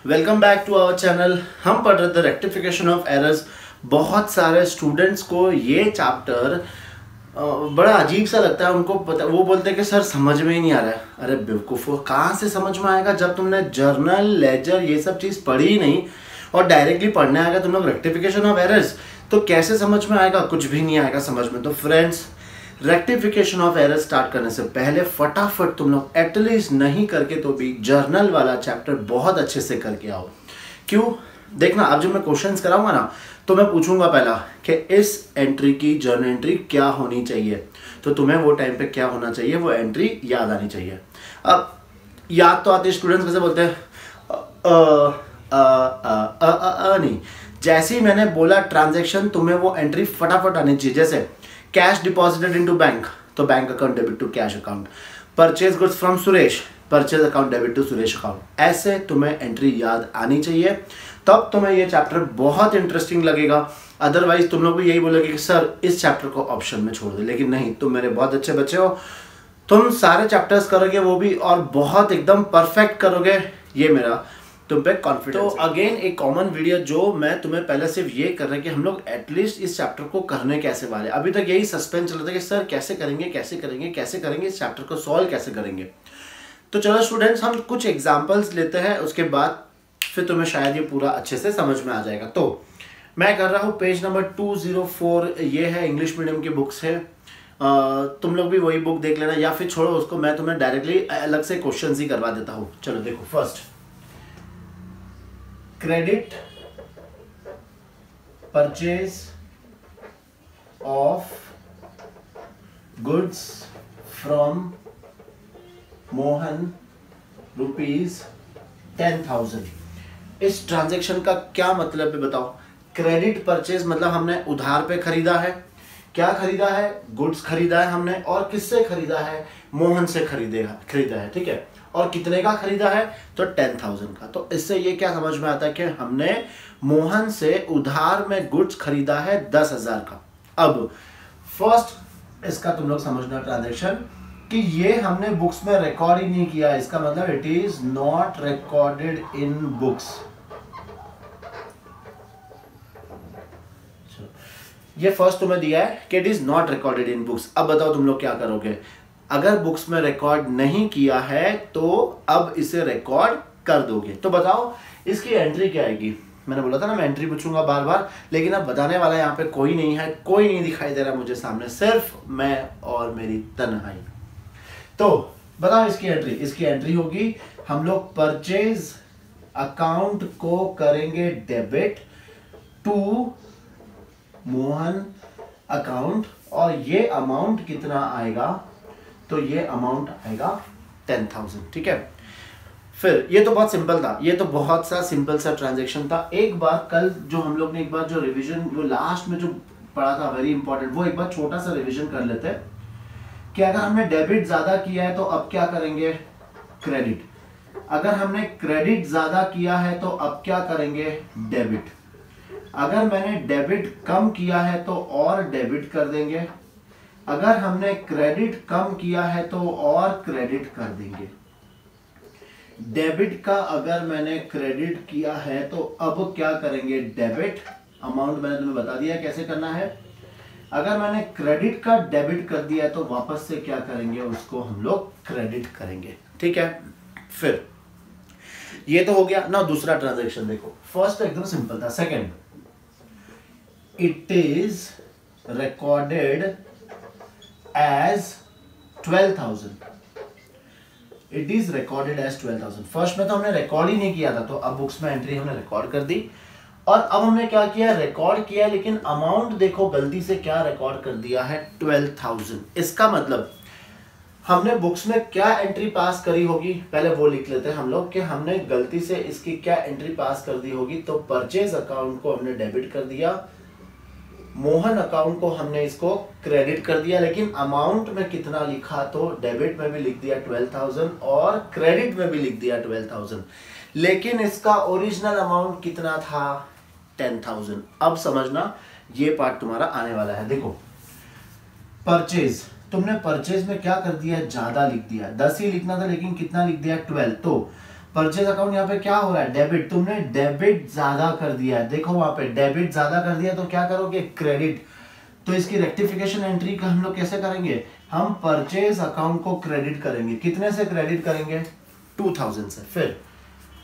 Welcome back to our channel. हम पढ़ रहे थे रेक्टिफिकेशन ऑफ एरर्स। बहुत सारे स्टूडेंट्स को ये चैप्टर बड़ा अजीब सा लगता है। उनको पता, वो बोलते हैं कि सर समझ में ही नहीं आ रहा है। अरे बेवकूफ़ो, कहाँ से समझ में आएगा जब तुमने जर्नल लेजर ये सब चीज़ पढ़ी ही नहीं और डायरेक्टली पढ़ने आएगा तुम लोग रेक्टिफिकेशन ऑफ एरर्स, तो कैसे समझ में आएगा? कुछ भी नहीं आएगा समझ में। तो friends, rectification of error start करने से पहले फटाफट तुम लोग एटलीस्ट नहीं करके तो भी जर्नल वाला चैप्टर बहुत अच्छे से करके आओ। क्यों? देखना, अब जब मैं क्वेश्चंस कराऊंगा ना तो मैं पूछूंगा पहला कि इस एंट्री की जर्नल एंट्री क्या होनी चाहिए, तो तुम्हें वो टाइम पे क्या होना चाहिए, वो एंट्री याद आनी चाहिए। अब याद तो आते स्टूडेंट्स कैसे बोलते हैं, नहीं, जैसे ही मैंने बोला ट्रांजैक्शन, तुम्हें वो एंट्री फटाफट आनी चाहिए। जैसे कैश डिपॉजिटेड इनटू बैंक, तो bank account debit to cash account. Purchase goods from Suresh, purchase account debit to Suresh account. ऐसे तुम्हें एंट्री याद आनी चाहिए, तब तुम्हें ये चैप्टर बहुत इंटरेस्टिंग लगेगा। अदरवाइज तुम लोग भी यही बोलोगे कि सर इस चैप्टर को ऑप्शन में छोड़ दे। लेकिन नहीं, तुम मेरे बहुत अच्छे बच्चे हो, तुम सारे चैप्टर्स करोगे वो भी, और बहुत एकदम परफेक्ट करोगे, ये मेरा तुम पे कॉन्फिडेंस। तो अगेन एक कॉमन वीडियो जो मैं तुम्हें पहले सिर्फ ये कर रहा है कि हम लोग एटलीस्ट इस चैप्टर को करने कैसे वाले। अभी तक यही सस्पेंस चल रहा था कि सर कैसे करेंगे कैसे करेंगे कैसे करेंगे, इस चैप्टर को सॉल्व कैसे करेंगे। तो चलो स्टूडेंट्स, हम कुछ एग्जाम्पल्स लेते हैं, उसके बाद फिर तुम्हें शायद ये पूरा अच्छे से समझ में आ जाएगा। तो मैं कर रहा हूँ पेज नंबर 204, ये है इंग्लिश मीडियम की बुक्स है। तुम लोग भी वही बुक देख लेना, या फिर छोड़ो उसको, मैं तुम्हें डायरेक्टली अलग से क्वेश्चन ही करवा देता हूँ। चलो देखो, first, credit purchase of goods from Mohan ₹10,000। इस ट्रांजैक्शन का क्या मतलब है बताओ? क्रेडिट परचेज मतलब हमने उधार पे खरीदा है। क्या खरीदा है? गुड्स खरीदा है हमने, और किससे खरीदा है? मोहन से खरीदा है, ठीक है। और कितने का खरीदा है? तो 10,000 का। तो इससे ये क्या समझ में आता है कि हमने मोहन से उधार में गुड्स खरीदा है 10,000 का। अब फर्स्ट इसका तुम लोग समझना ट्रांजैक्शन कि ये हमने बुक्स में रिकॉर्ड ही नहीं किया, इसका मतलब it is not recorded in books. ये फर्स्ट तुम्हें दिया है कि it is not recorded in books. अब बताओ तुम लोग क्या करोगे? अगर बुक्स में रिकॉर्ड नहीं किया है तो अब इसे रिकॉर्ड कर दोगे। तो बताओ इसकी एंट्री क्या आएगी? मैंने बोला था ना मैं एंट्री पूछूंगा बार बार, लेकिन अब बताने वाला यहाँ पे कोई नहीं है, कोई नहीं दिखाई दे रहा मुझे सामने, सिर्फ मैं और मेरी तन्हाई। तो बताओ इसकी एंट्री। इसकी एंट्री होगी, हम लोग परचेज अकाउंट को करेंगे डेबिट टू मोहन अकाउंट, और ये अमाउंट कितना आएगा? तो ये अमाउंट आएगा 10,000, ठीक है। फिर ये तो बहुत सिंपल था, ये तो बहुत सा सिंपल सा ट्रांजैक्शन था। एक बार कल जो हम लोग ने एक बार जो रिवीजन, वो लास्ट में जो पढ़ा था वेरी इंपॉर्टेंट, वो एक बार छोटा सा रिवीजन कर लेते हैं कि अगर हमने डेबिट ज्यादा किया है तो अब क्या करेंगे? क्रेडिट। अगर हमने क्रेडिट ज्यादा किया है तो अब क्या करेंगे? डेबिट। अगर मैंने डेबिट कम किया है तो और डेबिट कर देंगे। अगर हमने क्रेडिट कम किया है तो और क्रेडिट कर देंगे। डेबिट का अगर मैंने क्रेडिट किया है तो अब क्या करेंगे? डेबिट। अमाउंट मैंने तुम्हें बता दिया कैसे करना है। अगर मैंने क्रेडिट का डेबिट कर दिया तो वापस से क्या करेंगे? उसको हम लोग क्रेडिट करेंगे, ठीक है। फिर ये तो हो गया ना। दूसरा ट्रांजैक्शन देखो, फर्स्ट तो एकदम सिंपल था। Second, it is recorded as 12,000। It is recorded as 12,000। First में तो हमने रिकॉर्ड ही नहीं किया था, तो अब बुक्स में एंट्री हमने रिकॉर्ड कर दी। और अब हमने क्या किया? रिकॉर्ड किया, लेकिन अमाउंट देखो गलती से क्या रिकॉर्ड कर दिया है? 12,000। इसका मतलब हमने बुक्स में क्या एंट्री पास करी होगी, पहले वो लिख लेते हैं हम लोग कि हमने गलती से इसकी क्या एंट्री पास कर दी होगी। तो परचेज अकाउंट को हमने डेबिट कर दिया, मोहन अकाउंट को हमने इसको क्रेडिट कर दिया, लेकिन अमाउंट में कितना लिखा? तो डेबिट में भी लिख दिया 12,000 और क्रेडिट में भी लिख दिया 12,000, लेकिन इसका ओरिजिनल अमाउंट कितना था? 10,000। अब समझना, ये पार्ट तुम्हारा आने वाला है। देखो, परचेज, तुमने परचेज में क्या कर दिया? ज्यादा लिख दिया, 10 ही लिखना था लेकिन कितना लिख दिया? 12। तो परचेज अकाउंट यहाँ पे क्या हो रहा है, डेबिट, तुमने डेबिट ज्यादा कर दिया है, देखो वहां पे डेबिट ज्यादा कर दिया तो क्या करोगे, क्रेडिट। तो इसकी रेक्टिफिकेशन एंट्री का हम लोग कैसे करेंगे, हम परचेज अकाउंट को क्रेडिट करेंगे, कितने से क्रेडिट करेंगे, 2000 से। फिर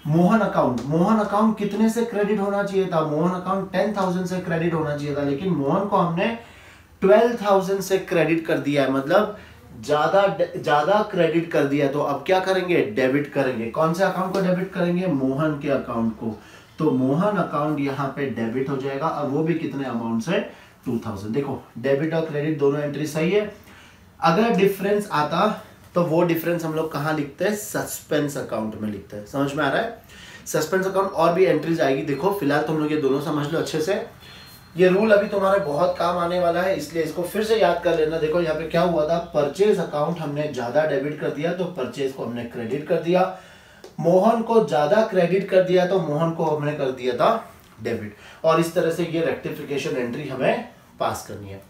मोहन अकाउंट कितने से क्रेडिट होना चाहिए था, मोहन अकाउंट 10,000 से क्रेडिट होना चाहिए था, लेकिन मोहन को हमने 12,000 से क्रेडिट कर दिया है, मतलब ज्यादा क्रेडिट कर दिया। तो अब क्या करेंगे, डेबिट करेंगे। कौन से अकाउंट को डेबिट करेंगे, मोहन के अकाउंट को। तो मोहन अकाउंट यहाँ पे डेबिट हो जाएगा, और वो भी कितने अमाउंट से, 2000। देखो डेबिट और क्रेडिट दोनों एंट्री सही है। अगर डिफरेंस आता तो वो डिफरेंस हम लोग कहाँ लिखते हैं, सस्पेंस अकाउंट में लिखते हैं। समझ में आ रहा है, सस्पेंस अकाउंट और भी एंट्रीज आएगी। देखो फिलहाल तुम लोग ये दोनों समझ लो अच्छे से, ये रूल अभी तुम्हारे बहुत काम आने वाला है, इसलिए इसको फिर से याद कर लेना। देखो यहाँ पे क्या हुआ था, परचेज अकाउंट हमने ज्यादा डेबिट कर दिया तो परचेज को हमने क्रेडिट कर दिया, मोहन को ज्यादा क्रेडिट कर दिया तो मोहन को हमने कर दिया था डेबिट। और इस तरह से ये रेक्टिफिकेशन एंट्री हमें पास करनी है।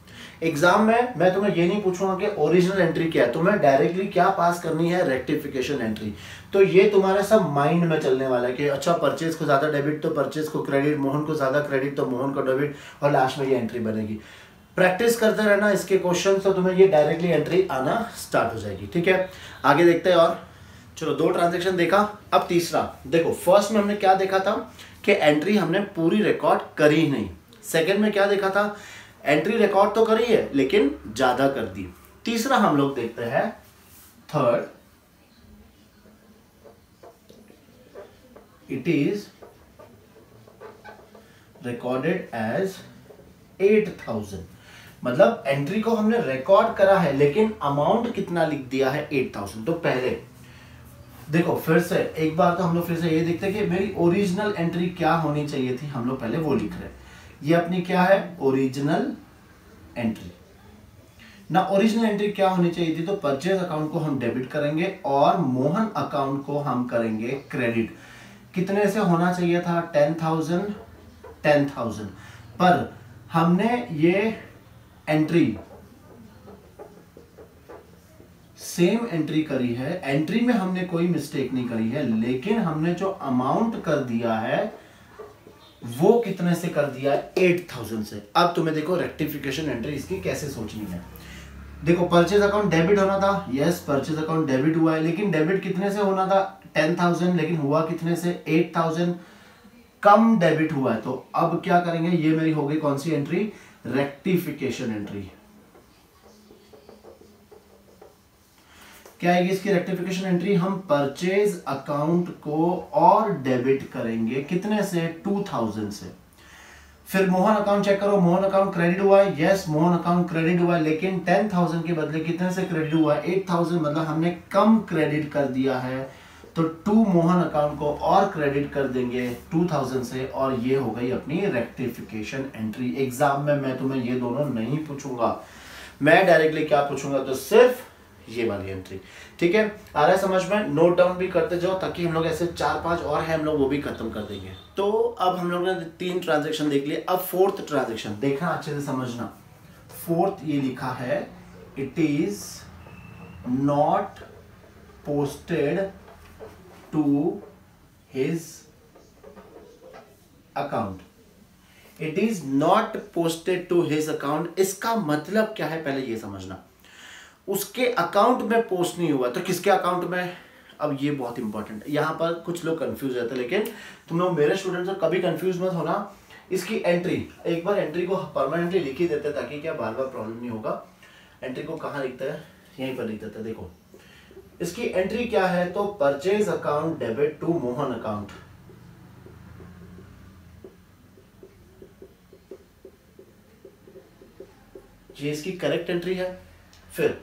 एग्जाम में मैं तुम्हें ये नहीं पूछूंगा कि ओरिजिनल एंट्री क्या है, तुम्हें डायरेक्टली क्या पास करनी है, रेक्टिफिकेशन एंट्री। तो ये तुम्हारे सब माइंड में चलने वाला है कि अच्छा परचेज को ज्यादा डेबिट तो परचेज को क्रेडिट, मोहन को ज्यादा क्रेडिट तो मोहन को डेबिट, और लास्ट में ये एंट्री बनेगी। प्रैक्टिस करते रहना इसके क्वेश्चन, तो तुम्हें ये डायरेक्टली एंट्री आना स्टार्ट हो जाएगी। ठीक है, आगे देखते हैं। और चलो 2 ट्रांजेक्शन देखा, अब तीसरा देखो। फर्स्ट में हमने क्या देखा था कि एंट्री हमने पूरी रिकॉर्ड करी ही नहीं। सेकेंड में क्या देखा था, एंट्री रिकॉर्ड तो करी है लेकिन ज्यादा कर दी। तीसरा हम लोग देखते हैं, third, it is recorded as 8,000। मतलब एंट्री को हमने रिकॉर्ड करा है लेकिन अमाउंट कितना लिख दिया है, 8,000। तो पहले देखो फिर से एक बार तो हम लोग फिर से ये देखते हैं कि मेरी ओरिजिनल एंट्री क्या होनी चाहिए थी, हम लोग पहले वो लिख रहे हैं। ये अपनी क्या है, ओरिजिनल एंट्री ना। ओरिजिनल एंट्री क्या होनी चाहिए थी, तो परचेज अकाउंट को हम डेबिट करेंगे और मोहन अकाउंट को हम करेंगे क्रेडिट। कितने से होना चाहिए था, 10,000। पर हमने ये एंट्री सेम एंट्री करी है, एंट्री में हमने कोई मिस्टेक नहीं करी है, लेकिन हमने जो अमाउंट कर दिया है वो कितने से कर दिया है, 8,000 से। अब तुम्हें देखो रेक्टिफिकेशन एंट्री इसकी कैसे सोचनी है। देखो परचेज अकाउंट डेबिट होना था, यस परचेज अकाउंट डेबिट हुआ है, लेकिन डेबिट कितने से होना था, 10,000, लेकिन हुआ कितने से, 8,000, कम डेबिट हुआ है। तो अब क्या करेंगे, ये मेरी हो गई कौन सी एंट्री, रेक्टिफिकेशन एंट्री। क्या आएगी इसकी रेक्टिफिकेशन एंट्री, हम परचेज अकाउंट को और डेबिट करेंगे, कितने से, 2,000 से। फिर मोहन अकाउंट चेक करो, मोहन अकाउंट क्रेडिट हुआ है, यस मोहन अकाउंट क्रेडिट हुआ है, लेकिन 10,000 के बदले कितने से क्रेडिट हुआ है, 8,000, मतलब हमने कम क्रेडिट कर दिया है। तो 2 मोहन अकाउंट को और क्रेडिट कर देंगे 2,000 से, और ये हो गई अपनी रेक्टिफिकेशन एंट्री। एग्जाम में मैं तुम्हें ये दोनों नहीं पूछूंगा, मैं डायरेक्टली क्या पूछूंगा, तो सिर्फ ये वाली एंट्री। ठीक है, आ रहा है समझ में, नोट डाउन भी करते जाओ ताकि हम लोग ऐसे 4-5 और है हम लोग वो भी खत्म कर देंगे। तो अब हम लोग ने 3 ट्रांजैक्शन देख लिए, अब 4th ट्रांजैक्शन देखना, अच्छे से समझना। 4th ये लिखा है, it is not posted to his account. It is not posted to his account, इसका मतलब क्या है पहले ये समझना। उसके अकाउंट में पोस्ट नहीं हुआ, तो किसके अकाउंट में, अब ये बहुत इंपॉर्टेंट है, यहां पर कुछ लोग कंफ्यूज रहते हैं, लेकिन तुम लोग मेरे स्टूडेंट्स हो कभी कंफ्यूज मत होना। इसकी एंट्री एक बार एंट्री को परमानेंटली लिख ही देते हैं ताकि क्या बार बार प्रॉब्लम नहीं होगा। एंट्री को कहां लिखते हैं, यहीं पर लिख देते हैं। देखो इसकी एंट्री क्या है, तो purchase account debit to Mohan account. ये इसकी करेक्ट एंट्री है। फिर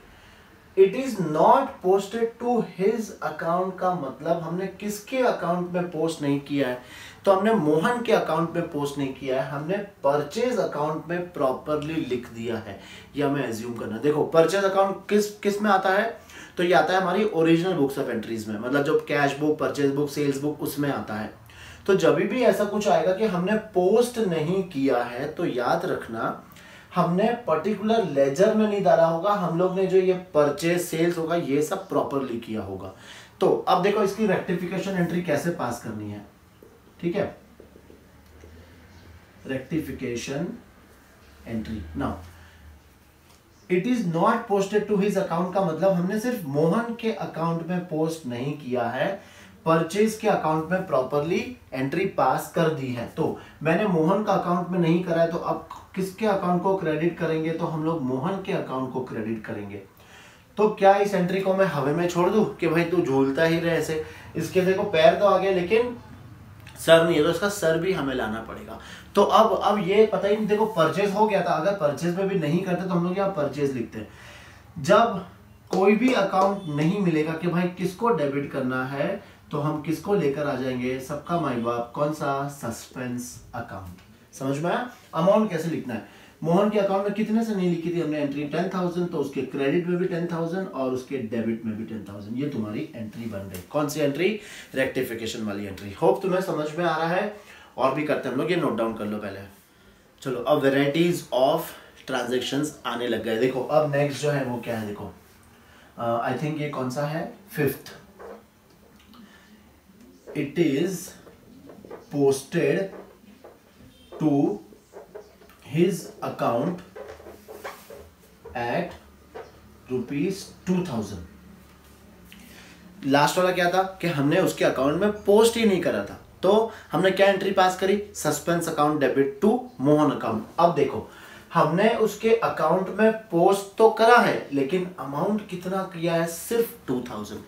it is not posted to his account का मतलब हमने किसके अकाउंट में पोस्ट नहीं किया है, तो हमने मोहन के अकाउंट में पोस्ट नहीं किया है, हमने परचेज अकाउंट में प्रॉपरली लिख दिया है। ये हमें एज्यूम करना। देखो परचेज अकाउंट किस में आता है, तो ये आता है हमारी ओरिजिनल बुक्स ऑफ एंट्रीज में, मतलब जो cash book, purchase book, sales book, उसमें आता है। तो जब भी ऐसा कुछ आएगा कि हमने पोस्ट नहीं किया है, तो याद रखना हमने पर्टिकुलर लेजर में नहीं डाला होगा, हम लोग ने जो ये परचेज सेल्स होगा ये सब प्रॉपरली किया होगा। तो अब देखो इसकी रेक्टिफिकेशन एंट्री कैसे पास करनी है, ठीक है। Rectification entry, now it is not posted to his account का मतलब हमने सिर्फ मोहन के अकाउंट में पोस्ट नहीं किया है, परचेज के अकाउंट में प्रॉपरली एंट्री पास कर दी है। तो मैंने मोहन का अकाउंट में नहीं करा है, तो अब किसके अकाउंट को क्रेडिट करेंगे, तो हम लोग मोहन के अकाउंट को क्रेडिट करेंगे। तो क्या इस एंट्री को मैं हवा में छोड़ दूं कि भाई तू झूलता ही रहे ऐसे, इसके देखो पैर तो आ गए लेकिन सर नहीं है, तो इसका सर भी हमें लाना पड़ेगा। तो अब ये पता ही नहीं, देखो परचेज हो गया था, अगर परचेज में भी नहीं करते तो हम लोग यहाँ परचेज लिखते हैं। जब कोई भी अकाउंट नहीं मिलेगा कि भाई किसको डेबिट करना है, तो हम किसको लेकर आ जाएंगे, सबका माई बाप, कौन सा, सस्पेंस अकाउंट। समझ में आया। अमाउंट कैसे लिखना है, मोहन के अकाउंट में कितने से नहीं लिखी थी हमने एंट्री 10,000, तो उसके क्रेडिट में भी 10,000 और उसके डेबिट में भी 10,000, ये तुम्हारी एंट्री बन गई। कौन सी एंट्री, रेक्टिफिकेशन वाली एंट्री। होप तुम्हें समझ में आ रहा है। और भी करते हैं हम लोग, ये नोट डाउन कर लो पहले। चलो अब वेराइटीज ऑफ ट्रांजेक्शंस आने लग गए। देखो अब नेक्स्ट जो है वो क्या है, देखो आई थिंक ये कौन सा है, 5th, it is posted to his account at ₹2,000। Last वाला क्या था कि हमने उसके अकाउंट में पोस्ट ही नहीं करा था, तो हमने क्या एंट्री पास करी, suspense account debit to Mohan account. अब देखो हमने उसके अकाउंट में पोस्ट तो करा है लेकिन अमाउंट कितना किया है, सिर्फ 2,000।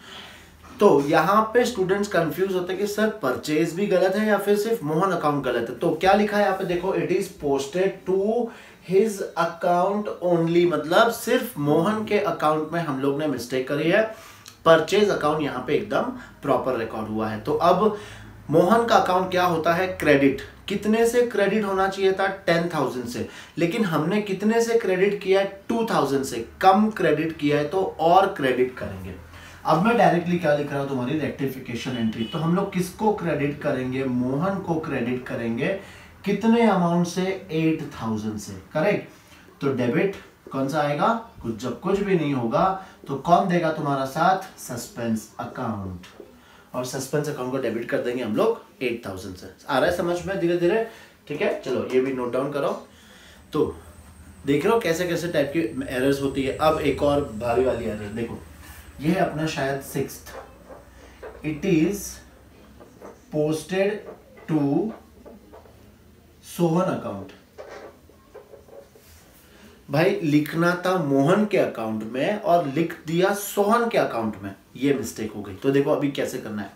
तो यहाँ पे स्टूडेंट्स कंफ्यूज होते हैं कि सर परचेज भी गलत है या फिर सिर्फ मोहन अकाउंट गलत है। तो क्या लिखा है यहाँ पे, देखो it is posted to his account only, मतलब सिर्फ मोहन के अकाउंट में हम लोग ने मिस्टेक करी है, परचेज अकाउंट यहाँ पे एकदम प्रॉपर रिकॉर्ड हुआ है। तो अब मोहन का अकाउंट क्या होता है, क्रेडिट। कितने से क्रेडिट होना चाहिए था, 10,000 से, लेकिन हमने कितने से क्रेडिट किया है, 2,000 से कम क्रेडिट किया है, तो और क्रेडिट करेंगे। अब मैं डायरेक्टली क्या लिख रहा हूं, तुम्हारी रेक्टिफिकेशन एंट्री। तो हम लोग किसको क्रेडिट करेंगे, मोहन को क्रेडिट करेंगे, कितने अमाउंट से, 8,000 से, करेक्ट। तो डेबिट कौन सा आएगा, कुछ जब कुछ भी नहीं होगा तो कौन देगा तुम्हारा साथ, सस्पेंस अकाउंट, और सस्पेंस अकाउंट को डेबिट कर देंगे हम लोग 8,000 से। आ रहा है समझ में धीरे धीरे, ठीक है। चलो ये भी नोट डाउन करो। तो देख रहे हो कैसे कैसे टाइप की एरर्स होती है। अब एक और भारी वाली एरर देखो, ये है अपना शायद 6th, it is posted to Sohan account. भाई लिखना था मोहन के अकाउंट में और लिख दिया सोहन के अकाउंट में, ये मिस्टेक हो गई। तो देखो अभी कैसे करना है,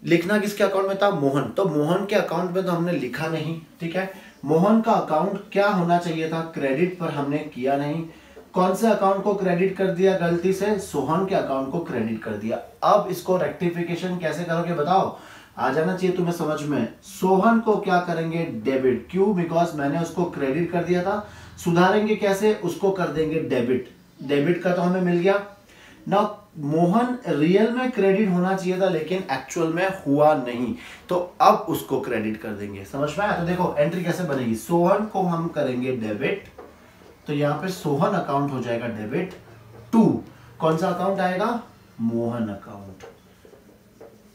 लिखना किसके अकाउंट में था, मोहन, तो मोहन के अकाउंट में तो हमने लिखा नहीं, ठीक है। मोहन का अकाउंट क्या होना चाहिए था, क्रेडिट, पर हमने किया नहीं। कौन से अकाउंट को क्रेडिट कर दिया गलती से, सोहन के अकाउंट को क्रेडिट कर दिया। अब इसको रेक्टिफिकेशन कैसे करोगे बताओ, आ जाना चाहिए तुम्हें समझ में। सोहन को क्या करेंगे, डेबिट, क्यों, बिकॉज मैंने उसको क्रेडिट कर दिया था। सुधारेंगे कैसे, उसको कर देंगे डेबिट, डेबिट का तो हमें मिल गया ना। मोहन रियल में क्रेडिट होना चाहिए था लेकिन एक्चुअल में हुआ नहीं, तो अब उसको क्रेडिट कर देंगे। समझ में आया। तो देखो एंट्री कैसे बनेगी, सोहन को हम करेंगे डेबिट, तो यहाँ पे सोहन अकाउंट हो जाएगा डेबिट टू, कौन सा अकाउंट आएगा, मोहन अकाउंट,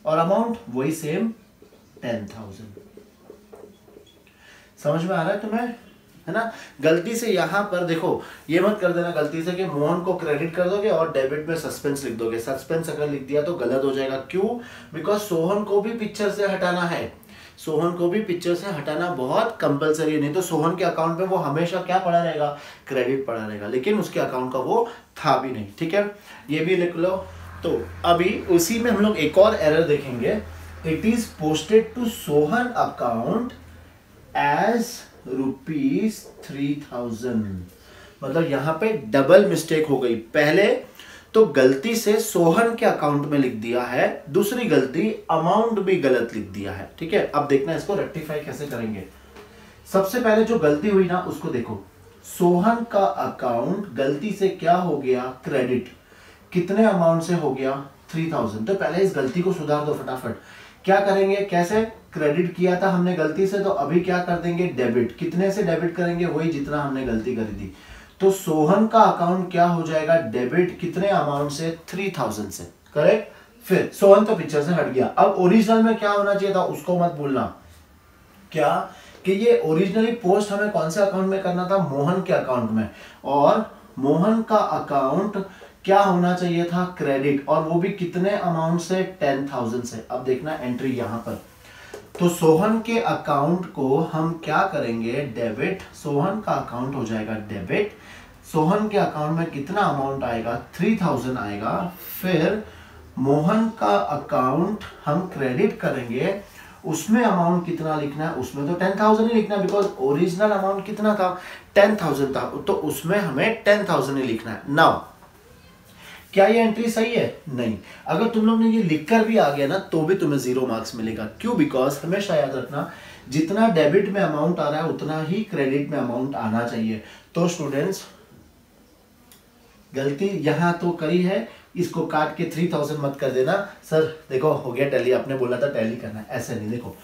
और अमाउंट वही सेम 10,000। समझ में आ रहा है तुम्हें, है ना। गलती से यहां पर देखो ये मत कर देना गलती से कि मोहन को क्रेडिट कर दोगे और डेबिट में सस्पेंस लिख दोगे। सस्पेंस अगर लिख दिया तो गलत हो जाएगा, क्यों, बिकॉज सोहन को भी पिक्चर से हटाना है, सोहन को भी पिक्चर से हटाना बहुत कंपलसरी है, नहीं तो सोहन के अकाउंट में वो हमेशा क्या पड़ा रहेगा, क्रेडिट पड़ा रहेगा, लेकिन उसके अकाउंट का वो था भी नहीं, ठीक है। ये भी लिख लो। तो अभी उसी में हम लोग एक और एरर देखेंगे, it is posted to Sohan account as ₹3,000, मतलब यहां पे डबल मिस्टेक हो गई। पहले तो गलती से सोहन के अकाउंट में लिख दिया है, दूसरी गलती अमाउंट भी गलत लिख दिया है, ठीक है। अब देखना इसको रेक्टिफाई कैसे करेंगे। सबसे पहले जो गलती हुई ना उसको देखो, सोहन का अकाउंट गलती से क्या हो गया, क्रेडिट, कितने अमाउंट से हो गया, 3,000। तो पहले इस गलती को सुधार दो फटाफट। क्या करेंगे, कैसे, क्रेडिट किया था हमने गलती से, तो अभी क्या कर देंगे, डेबिट, कितने से डेबिट करेंगे, वही जितना हमने गलती करी थी। तो सोहन का अकाउंट क्या हो जाएगा, डेबिट, कितने अमाउंट से, 3,000 से, करेक्ट। फिर सोहन तो पिक्चर से हट गया, अब ओरिजिनल में क्या होना चाहिए था उसको मत भूलना। क्या कि ये ओरिजिनली पोस्ट हमें कौन से अकाउंट में करना था, मोहन के अकाउंट में, और मोहन का अकाउंट क्या होना चाहिए था, क्रेडिट, और वो भी कितने अमाउंट से, 10,000 से। अब देखना एंट्री यहां पर, तो सोहन के अकाउंट को हम क्या करेंगे, डेबिट, सोहन का अकाउंट हो जाएगा डेबिट, सोहन के अकाउंट में कितना अमाउंट आएगा, 3,000 आएगा। फिर मोहन का अकाउंट हम क्रेडिट करेंगे, उसमें अमाउंट कितना लिखना है, उसमें तो 10,000 ही लिखना है, बिकॉज ओरिजिनल अमाउंट कितना था, 10,000 था, तो उसमें हमें 10,000 ही लिखना है। नाउ क्या ये एंट्री सही है, नहीं। अगर तुम लोग ने ये लिखकर भी आ गया ना तो भी तुम्हें 0 मार्क्स मिलेगा। क्यों, बिकॉज हमेशा याद रखना जितना डेबिट में अमाउंट आ रहा है उतना ही क्रेडिट में अमाउंट आना चाहिए। तो स्टूडेंट्स गलती यहां तो करी है, इसको काट के 3,000 मत कर देना, सर देखो हो गया टैली, आपने बोला था टैली करना है, ऐसे नहीं। देखो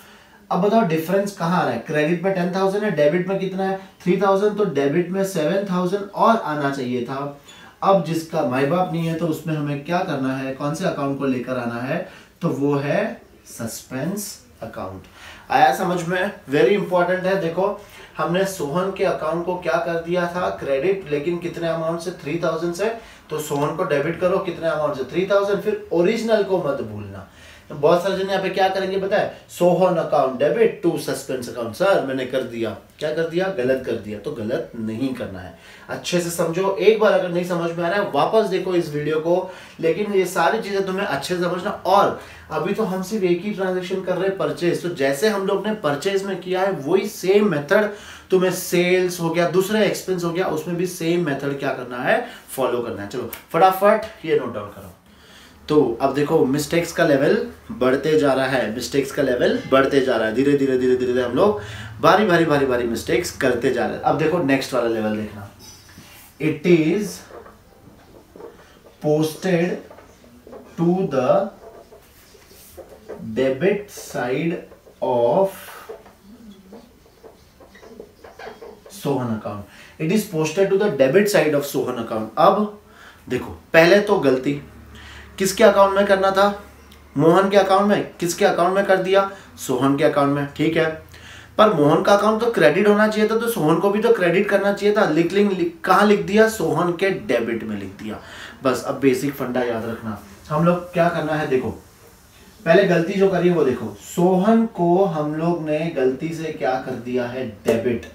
अब बताओ डिफरेंस कहां आ रहा है, क्रेडिट में 10,000 है, डेबिट में कितना है 3,000, तो डेबिट में 7,000 और आना चाहिए था। अब जिसका माई बाप नहीं है तो उसमें हमें क्या करना है, कौन से अकाउंट को लेकर आना है, तो वो है सस्पेंस अकाउंट। आया समझ में, वेरी इंपॉर्टेंट है। देखो हमने सोहन के अकाउंट को क्या कर दिया था, क्रेडिट, लेकिन कितने अमाउंट से, 3,000 से, तो सोहन को डेबिट करो कितने अमाउंट से, 3,000, फिर ओरिजिनल को मत भूलना। तो बहुत सारे जन यहाँ पे क्या करेंगे पता है, Sohan account debit to suspense account, sir मैंने कर दिया, क्या कर दिया, गलत कर दिया, तो गलत नहीं करना है। अच्छे से समझो, एक बार अगर नहीं समझ में आ रहा है वापस देखो इस वीडियो को, लेकिन ये सारी चीजें तुम्हें अच्छे से समझना। और अभी तो हम सिर्फ एक ही ट्रांजेक्शन कर रहे हैं, परचेज, तो जैसे हम लोग ने परचेज में किया है वही सेम मेथड तुम्हें सेल्स हो गया, दूसरा एक्सपेंस हो गया, उसमें भी सेम मेथड क्या करना है, फॉलो करना है। चलो फटाफट ये नोट डाउन करो। तो अब देखो मिस्टेक्स का लेवल बढ़ते जा रहा है, मिस्टेक्स का लेवल बढ़ते जा रहा है, धीरे धीरे धीरे धीरे हम लोग बारी बारी बारी बारी मिस्टेक्स करते जा रहे हैं। अब देखो नेक्स्ट वाला लेवल देखना, it is posted to the debit side of Sohan account, it is posted to the debit side of Sohan account. अब देखो पहले तो गलती किसके अकाउंट में करना था, मोहन के अकाउंट में, किसके अकाउंट में कर दिया, सोहन के अकाउंट में, ठीक है। पर मोहन का अकाउंट तो क्रेडिट होना चाहिए था, तो सोहन को भी तो क्रेडिट करना चाहिए था, कहां लिख दिया, सोहन के डेबिट में लिख दिया। बस अब बेसिक फंडा याद रखना, हम लोग क्या करना है, देखो पहले गलती जो करी है वो देखो, सोहन को हम लोग ने गलती से क्या कर दिया है, डेबिट,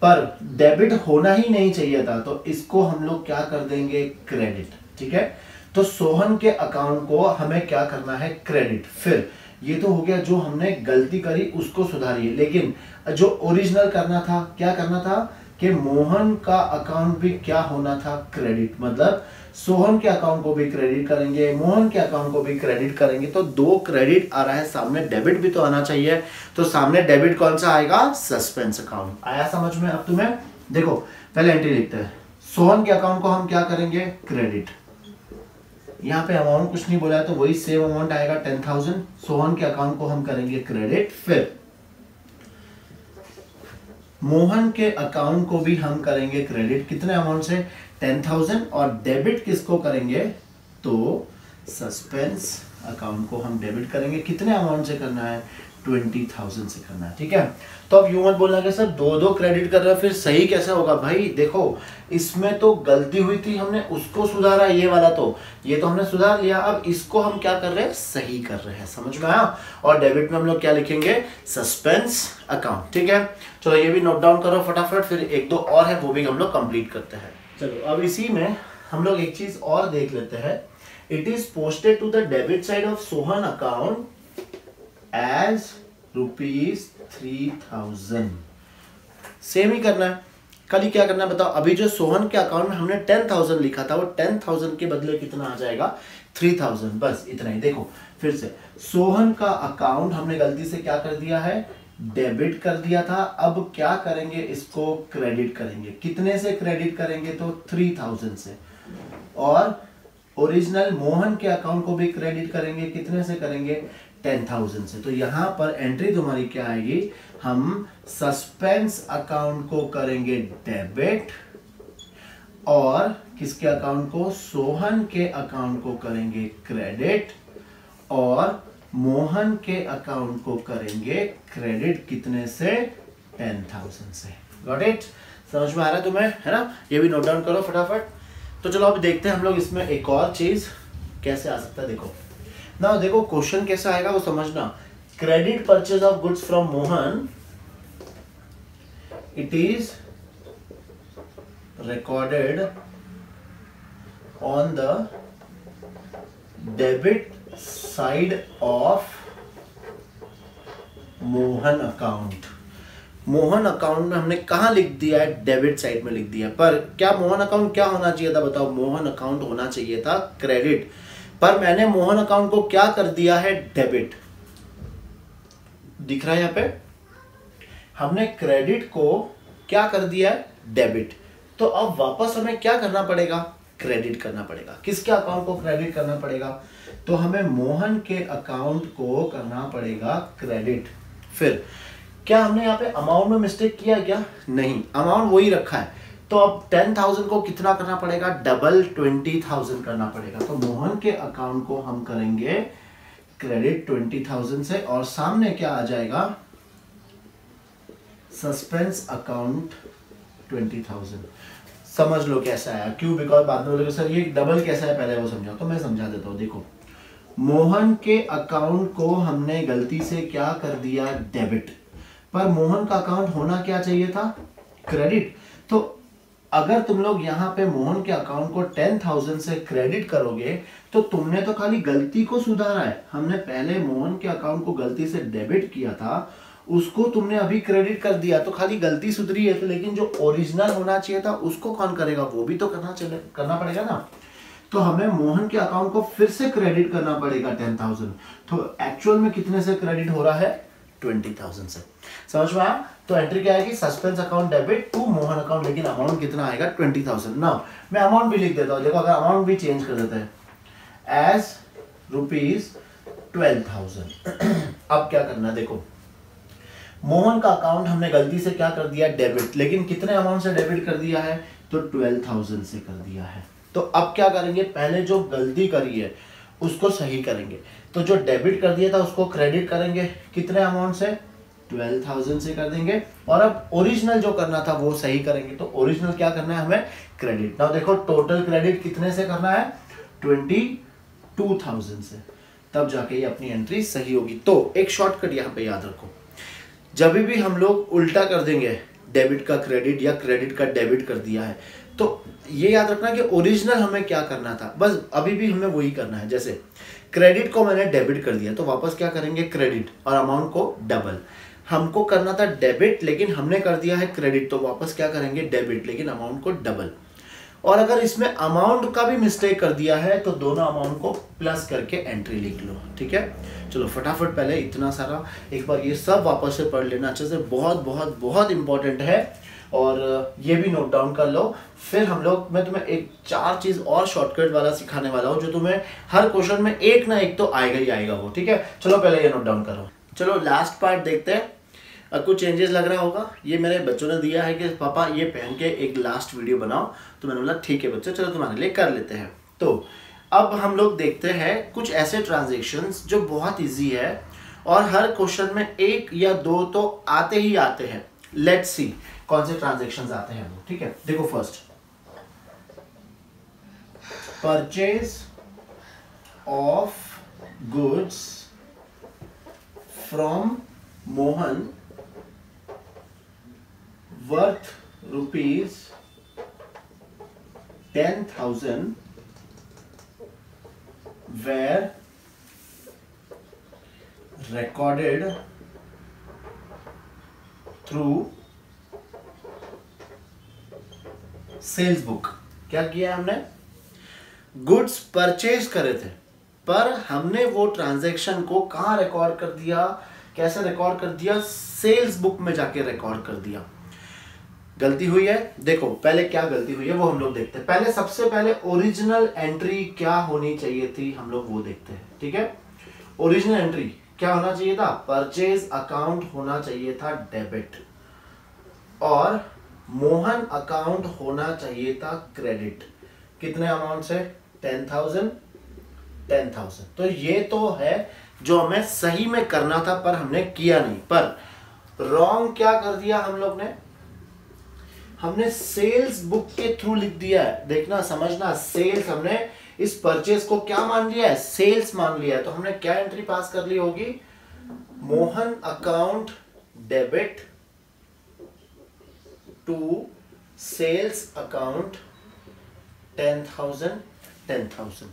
पर डेबिट होना ही नहीं चाहिए था, तो इसको हम लोग क्या कर देंगे, क्रेडिट, ठीक है। तो सोहन के अकाउंट को हमें क्या करना है, क्रेडिट। फिर ये तो हो गया जो हमने गलती करी उसको सुधारिए, लेकिन जो ओरिजिनल करना था, क्या करना था कि मोहन का अकाउंट भी क्या होना था, क्रेडिट, मतलब सोहन के अकाउंट को भी क्रेडिट करेंगे, मोहन के अकाउंट को भी क्रेडिट करेंगे, तो 2 क्रेडिट आ रहा है, सामने डेबिट भी तो आना चाहिए, तो सामने डेबिट कौन सा आएगा, सस्पेंस अकाउंट। आया समझ में अब तुम्हें। देखो पहले एंट्री लिखते हैं, सोहन के अकाउंट को हम क्या करेंगे, क्रेडिट, यहाँ पे अमाउंट कुछ नहीं बोला है तो वही सेम अमाउंट आएगा 10,000, सोहन के अकाउंट को हम करेंगे क्रेडिट। फिर मोहन के अकाउंट को भी हम करेंगे क्रेडिट, कितने अमाउंट से, 10,000, और डेबिट किसको करेंगे, तो सस्पेंस अकाउंट को हम डेबिट करेंगे, कितने अमाउंट से करना है, 20,000 से करना है, ठीक है। तो अब यूं मत बोलना कि सर 2 क्रेडिट कर रहे हैं फिर सही कैसे होगा, भाई देखो इसमें तो गलती हुई थी, हमने उसको सुधारा, ये वाला तो ये तो हमने सुधार लिया, अब इसको हम क्या कर रहे हैं, सही कर रहे हैं, समझ में आया। और डेबिट में हम लोग क्या लिखेंगे, सस्पेंस अकाउंट, ठीक है। चलो ये भी नोट डाउन करो फटाफट, फिर 1-2 और है वो भी हम लोग कंप्लीट करते हैं। चलो अब इसी में हम लोग एक चीज और देख लेते हैं, it is posted to the debit side of Sohan account as ₹3,000, same ही करना है, कल ही क्या करना है बताओ। अभी जो सोहन के अकाउंट में हमने 10,000 लिखा था, वो 10,000 के बदले कितना आ जाएगा, 3,000, बस इतना ही। देखो फिर से सोहन का अकाउंट हमने गलती से क्या कर दिया है, डेबिट कर दिया था, अब क्या करेंगे, इसको क्रेडिट करेंगे, कितने से क्रेडिट करेंगे, तो 3,000 से, और ओरिजिनल मोहन के अकाउंट को भी क्रेडिट करेंगे, कितने से करेंगे, 10,000 से। तो यहां पर एंट्री तुम्हारी क्या आएगी, हम सस्पेंस अकाउंट को करेंगे डेबिट, और किसके अकाउंट को, सोहन के अकाउंट को करेंगे क्रेडिट, और मोहन के अकाउंट को करेंगे क्रेडिट कितने से 10,000 से। Got it? समझ में आ रहा है तुम्हें, है ना? ये भी नोट डाउन करो फटाफट। तो चलो अब देखते हैं हम लोग इसमें एक और चीज कैसे आ सकता है। देखो ना, देखो क्वेश्चन कैसा आएगा वो समझना। Credit purchase of goods from Mohan, it is recorded on the debit side of Mohan account. Mohan account में हमने कहा लिख दिया है? डेबिट साइड में लिख दिया। पर क्या मोहन अकाउंट क्या होना चाहिए था? बताओ। मोहन अकाउंट होना चाहिए था क्रेडिट, पर मैंने मोहन अकाउंट को क्या कर दिया है? डेबिट। दिख रहा है यहाँ पे? हमने क्रेडिट को क्या कर दिया है? डेबिट। तो अब वापस हमें क्या करना पड़ेगा? क्रेडिट करना पड़ेगा। किसके अकाउंट को क्रेडिट करना पड़ेगा? तो हमें मोहन के अकाउंट को करना पड़ेगा क्रेडिट। फिर क्या हमने यहाँ पे अमाउंट में मिस्टेक किया क्या? नहीं, अमाउंट वही रखा है। तो अब 10,000 को कितना करना पड़ेगा? डबल 20,000 करना पड़ेगा। तो मोहन के अकाउंट को हम करेंगे क्रेडिट 20,000 से, और सामने क्या आ जाएगा? Suspense account 20,000। समझ लो कैसा आया। क्यों? बिकॉज बाद में बोलोगे सर ये डबल कैसा है, पहले वो समझाओ। तो मैं समझा देता हूँ। देखो, मोहन के अकाउंट को हमने गलती से क्या कर दिया? डेबिट। पर मोहन का अकाउंट होना क्या चाहिए था? क्रेडिट। तो अगर तुम लोग यहाँ पे मोहन के अकाउंट को 10,000 से क्रेडिट करोगे तो तुमने तो खाली गलती को सुधारा है। हमने पहले मोहन के अकाउंट को गलती से डेबिट किया था, उसको तुमने अभी क्रेडिट कर दिया, तो खाली गलती सुधरी है। तो लेकिन जो ओरिजिनल होना चाहिए था उसको कौन करेगा? वो भी तो करना पड़ेगा ना। तो हमें मोहन के अकाउंट को फिर से क्रेडिट करना पड़ेगा 10,000। तो एक्चुअल में कितने से क्रेडिट हो रहा है? 20,000 से। समझ में आया? तो एंट्री क्या आएगी? Suspense account debit to Mohan account, लेकिन अमाउंट कितना आएगा? 20,000। ना मैं अमाउंट भी लिख देता हूं। देखो, अगर अमाउंट भी चेंज कर देते हैं एज ₹12,000। अब क्या करना है? देखो, मोहन का अकाउंट हमने गलती से क्या कर दिया? डेबिट। लेकिन कितने अमाउंट से डेबिट कर दिया है? तो 12,000 से कर दिया है। तो अब क्या करेंगे? पहले जो गलती करी है उसको सही करेंगे। तो जो डेबिट कर दिया था उसको क्रेडिट करेंगे। कितने अमाउंट से? 12,000 से कर देंगे। और अब ओरिजिनल जो करना था वो सही करेंगे। तो ओरिजिनल क्या करना है हमें? क्रेडिट। नाउ देखो, टोटल क्रेडिट कितने से करना है? 22,000 से। तब जाके ये अपनी एंट्री सही होगी। तो एक शॉर्टकट यहाँ पे याद रखो, जब भी हम लोग उल्टा कर देंगे, डेबिट का क्रेडिट या क्रेडिट का डेबिट कर दिया है, तो ये याद रखना कि ओरिजिनल हमें क्या करना था, बस अभी भी हमें वही करना है। जैसे क्रेडिट को मैंने डेबिट कर दिया तो वापस क्या करेंगे? क्रेडिट, और अमाउंट को डबल। हमको करना था डेबिट लेकिन हमने कर दिया है क्रेडिट, तो वापस क्या करेंगे? डेबिट, लेकिन अमाउंट को डबल। और अगर इसमें अमाउंट का भी मिस्टेक कर दिया है तो दोनों अमाउंट को प्लस करके एंट्री लिख लो। ठीक है, चलो फटाफट पहले इतना सारा एक बार ये सब वापस से पढ़ लेना अच्छे से। बहुत बहुत बहुत इंपॉर्टेंट है, और ये भी नोट डाउन कर लो। फिर हम लोग, मैं तुम्हें एक 4 चीज और शॉर्टकट वाला सिखाने वाला हूँ जो तुम्हें हर क्वेश्चन में एक ना एक तो आएगा ही आएगा वो। ठीक है, चलो पहले ये नोट डाउन करो। चलो लास्ट पार्ट देखते हैं। कुछ चेंजेस लग रहा होगा। ये मेरे बच्चों ने दिया है कि पापा ये पहन के एक लास्ट वीडियो बनाओ, तो मैंने बोला ठीक है बच्चों, चलो तुम्हारे लिए कर लेते हैं। तो अब हम लोग देखते हैं कुछ ऐसे ट्रांजैक्शंस जो बहुत इजी है और हर क्वेश्चन में 1 या 2 तो आते ही आते हैं। लेट्स सी कौन से ट्रांजैक्शंस आते हैं वो। ठीक है, देखो first, purchase of goods from Mohan worth rupees 10,000 were recorded through sales book. क्या किया हमने? गुड्स परचेज करे थे, पर हमने वो ट्रांजैक्शन को कहां रिकॉर्ड कर दिया? कैसे रिकॉर्ड कर दिया? सेल्स बुक में जाके रिकॉर्ड कर दिया। गलती हुई है। देखो पहले क्या गलती हुई है वो हम लोग देखते हैं। पहले सबसे पहले ओरिजिनल एंट्री क्या होनी चाहिए थी हम लोग वो देखते हैं। ठीक है, ओरिजिनल एंट्री क्या होना चाहिए था? परचेज अकाउंट होना चाहिए था डेबिट, और मोहन अकाउंट होना चाहिए था क्रेडिट। कितने अमाउंट से? 10,000। 10,000। तो ये तो है जो हमें सही में करना था पर हमने किया नहीं। पर रॉन्ग क्या कर दिया हम लोग ने, हमने सेल्स बुक के थ्रू लिख दिया है। देखना समझना, सेल्स हमने इस परचेज को क्या मान लिया है, सेल्स मान लिया है। तो हमने क्या एंट्री पास कर ली होगी, Mohan account debit to sales account 10,000।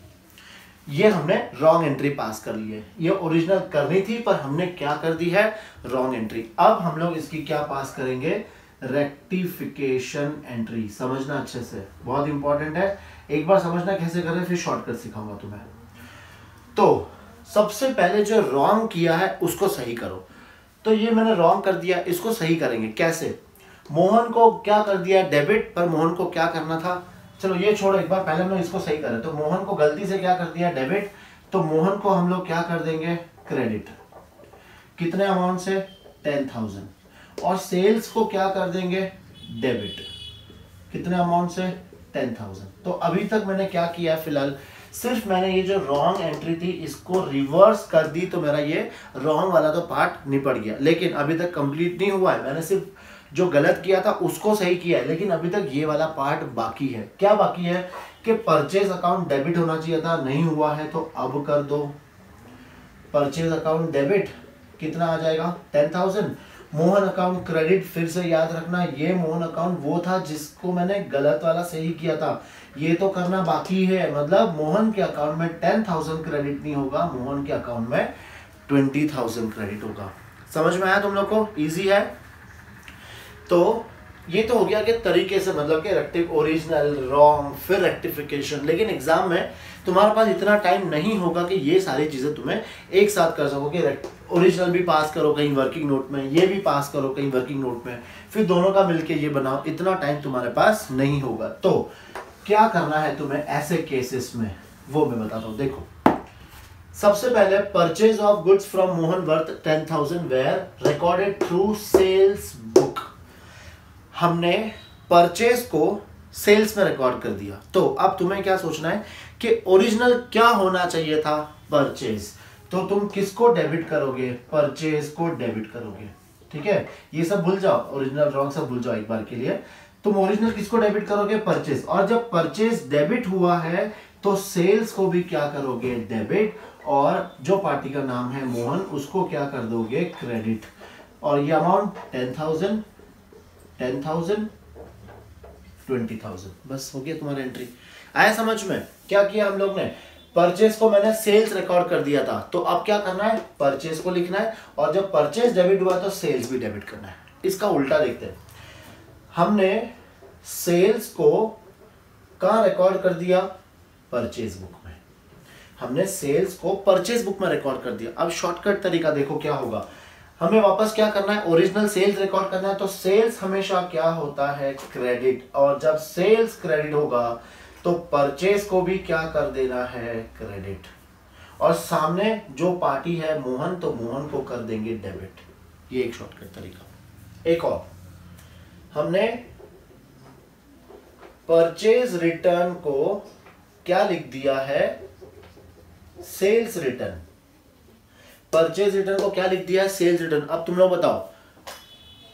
ये हमने रॉन्ग एंट्री पास कर ली है। ये ओरिजिनल करनी थी पर हमने क्या कर दी है, रॉन्ग एंट्री। अब हम लोग इसकी क्या पास करेंगे, रेक्टिफिकेशन एंट्री। समझना अच्छे से, बहुत इंपॉर्टेंट है। एक बार समझना कैसे करें, फिर शॉर्टकट सिखाऊंगा तुम्हें। तो सबसे पहले जो रॉन्ग किया है उसको सही करो। तो ये मैंने रॉन्ग कर दिया, इसको सही करेंगे कैसे। मोहन को क्या कर दिया डेबिट, पर मोहन को क्या करना था, चलो ये छोड़ो, एक बार पहले हम लोग इसको सही करें। तो मोहन को गलती से क्या कर दिया डेबिट, तो मोहन को हम लोग क्या कर देंगे क्रेडिट। कितने अमाउंट से, 10,000। और सेल्स को क्या कर देंगे डेबिट, कितने अमाउंट से, 10,000। तो अभी तक मैंने क्या किया है, फिलहाल सिर्फ मैंने ये जो रॉन्ग एंट्री थी इसको रिवर्स कर दी, तो मेरा ये रॉन्ग वाला तो पार्ट निपट गया। लेकिन अभी तक कंप्लीट नहीं हुआ है, मैंने सिर्फ जो गलत किया था उसको सही किया है। लेकिन अभी तक ये वाला पार्ट बाकी है। क्या बाकी है कि परचेज अकाउंट डेबिट होना चाहिए था, नहीं हुआ है, तो अब कर दो। परचेज अकाउंट डेबिट कितना आ जाएगा, 10,000। मोहन अकाउंट क्रेडिट, फिर से याद रखना ये मोहन अकाउंट वो था जिसको मैंने गलत वाला सही किया था, ये तो करना बाकी है। मतलब मोहन के अकाउंट में 10,000 क्रेडिट नहीं होगा, मोहन के अकाउंट में 20,000 क्रेडिट होगा। समझ में आया तुम लोग को, इजी है। तो ये तो हो गया कि तरीके से, मतलब कि ओरिजिनल, रॉन्ग, फिर रेक्टिफिकेशन। लेकिन एग्जाम में तुम्हारे पास इतना टाइम नहीं होगा कि ये सारी चीजें तुम्हें एक साथ कर सको कि ओरिजिनल भी पास करो कहीं वर्किंग नोट में, ये भी पास करो कहीं वर्किंग नोट में, फिर दोनों का मिलके ये बनाओ। इतना टाइम तुम्हारे पास नहीं होगा। तो क्या करना है तुम्हें ऐसे केसेस में, वो मैं बताता हूं। देखो सबसे पहले purchase of goods from Mohan worth 10,000 were recorded through sales book. हमने परचेज को सेल्स में रिकॉर्ड कर दिया। तो अब तुम्हें क्या सोचना है कि ओरिजिनल क्या होना चाहिए था, परचेज। तो तुम किसको डेबिट करोगे, परचेज को डेबिट करोगे। ठीक है, ये सब भूल जाओ, ओरिजिनल रॉन्ग सब भूल जाओ एक बार के लिए। तुम ओरिजिनल किसको डेबिट करोगे, परचेज। और जब परचेज डेबिट हुआ है तो सेल्स को भी क्या करोगे, डेबिट। और जो पार्टी का नाम है मोहन, उसको क्या कर दोगे, क्रेडिट। और ये अमाउंट 10,000, 20,000, बस हो गया तुम्हारा एंट्री। आया समझ में। क्या किया हम लोग ने, परचेज को मैंने सेल्स रिकॉर्ड कर दिया था, तो अब क्या करना है, परचेज को लिखना है। और जब परचेज डेबिट हुआ तो सेल्स भी डेबिट करना है। इसका उल्टा देखते हैं। हमने सेल्स को कहां रिकॉर्ड कर दिया, परचेज बुक में। हमने सेल्स को परचेज बुक में रिकॉर्ड कर दिया। अब शॉर्टकट तरीका देखो क्या होगा। हमें वापस क्या करना है, ओरिजिनल सेल्स रिकॉर्ड करना है। तो सेल्स हमेशा क्या होता है, क्रेडिट। और जब सेल्स क्रेडिट होगा तो परचेज को भी क्या कर देना है, क्रेडिट। और सामने जो पार्टी है मोहन, तो मोहन को कर देंगे डेबिट। ये एक शॉर्टकट तरीका। एक और, हमने परचेज रिटर्न को क्या लिख दिया है, सेल्स रिटर्न। परचेज रिटर्न को क्या लिख दिया है, सेल्स रिटर्न। अब तुम लोग बताओ,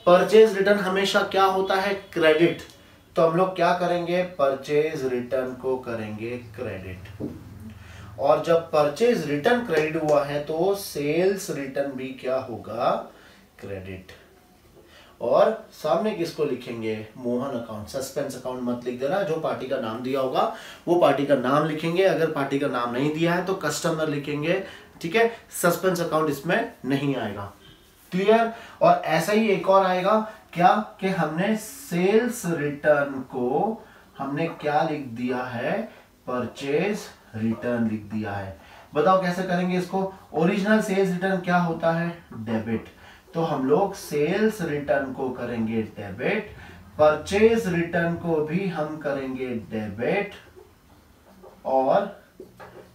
परचेज रिटर्न हमेशा क्या होता है, क्रेडिट। तो हम लोग क्या करेंगे, परचेज रिटर्न को करेंगे क्रेडिट। और जब परचेज रिटर्न क्रेडिट हुआ है तो सेल्स रिटर्न भी क्या होगा, क्रेडिट। और सामने किसको लिखेंगे, मोहन अकाउंट। सस्पेंस अकाउंट मत लिख देना, जो पार्टी का नाम दिया होगा वो पार्टी का नाम लिखेंगे। अगर पार्टी का नाम नहीं दिया है तो कस्टमर लिखेंगे। ठीक है, सस्पेंस अकाउंट इसमें नहीं आएगा। क्लियर। और ऐसा ही एक और आएगा क्या, कि हमने सेल्स रिटर्न को हमने क्या लिख दिया है, परचेज रिटर्न लिख दिया है। बताओ कैसे करेंगे इसको। ओरिजिनल सेल्स रिटर्न क्या होता है, डेबिट। तो हम लोग सेल्स रिटर्न को करेंगे डेबिट, परचेज रिटर्न को भी हम करेंगे डेबिट, और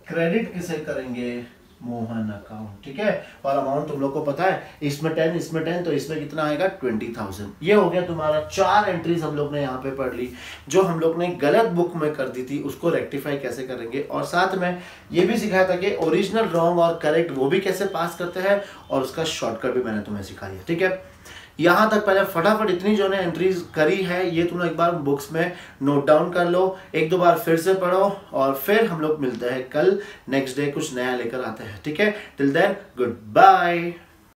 क्रेडिट किसे करेंगे, मोहन अकाउंट, ठीक है। और अमाउंट तुम लोग को पता है, इसमें 10 इसमें 10, तो इसमें कितना आएगा 20,000। ये हो गया तुम्हारा 4 एंट्रीज हम लोग ने यहाँ पे पढ़ ली। जो हम लोग ने गलत बुक में कर दी थी उसको रेक्टिफाई कैसे करेंगे, और साथ में ये भी सिखाया था कि ओरिजिनल रॉन्ग और करेक्ट वो भी कैसे पास करते हैं, और उसका शॉर्टकट भी मैंने तुम्हें सिखा दिया, ठीक है। यहाँ तक पहले फटाफट इतनी जो ने एंट्रीज करी है ये तुम एक बार बुक्स में नोट डाउन कर लो, एक दो बार फिर से पढ़ो, और फिर हम लोग मिलते हैं कल नेक्स्ट डे कुछ नया लेकर आते हैं, ठीक है। Till then good bye.